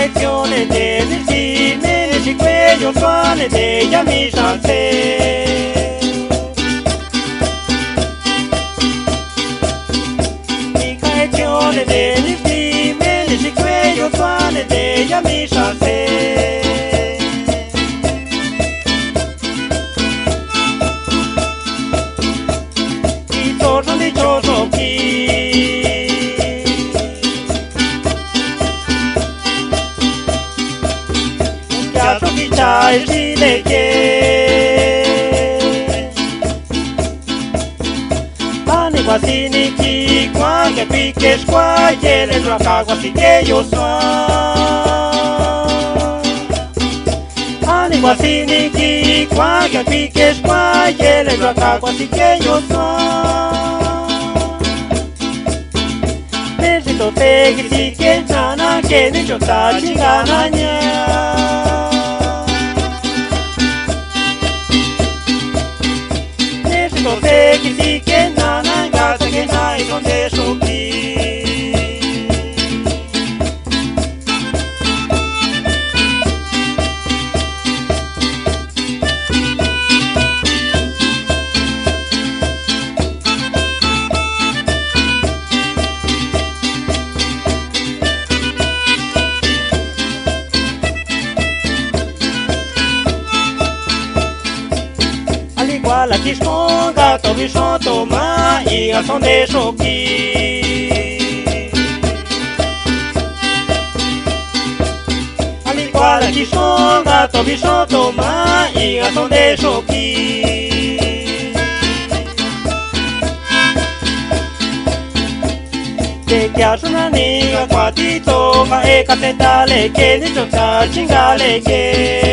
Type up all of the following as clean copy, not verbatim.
Micaezione del cime, ci quello suone degli amici al te. Micaezione del cime, ci quello suone degli amici al te. Ritorno di giorno qui. Il Cile che Ani guasini chi qua che qui che squa che le gioca quasi che io so Ani guasini chi qua che qui che squa che le gioca quasi che io so Pesito te che si che sana che ne giota cingana No te que si que nana gata que nai donde soki la kiskonga to bisoto ma iga sonde soki Ali kwa la kiskonga to bisoto ma iga sonde soki Te chiaso una niga qua ti toma e catentale che ne giunta cingale che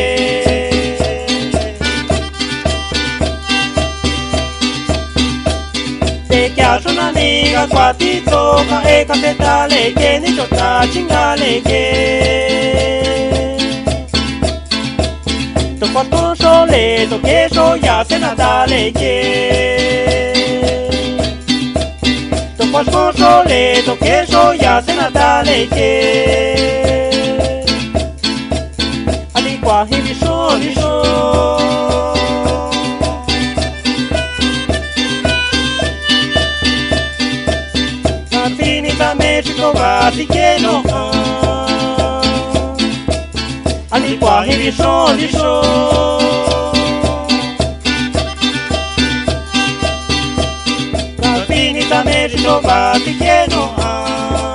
Chiaso una niga qua ti tocca e catentale che ne giota cingale che To porto sole to che so ya se Natale che To porto sole to che so ya se Natale che Ali qua hi so Finita me ci trovati che no Ali qua di so La finita me ci trovati che no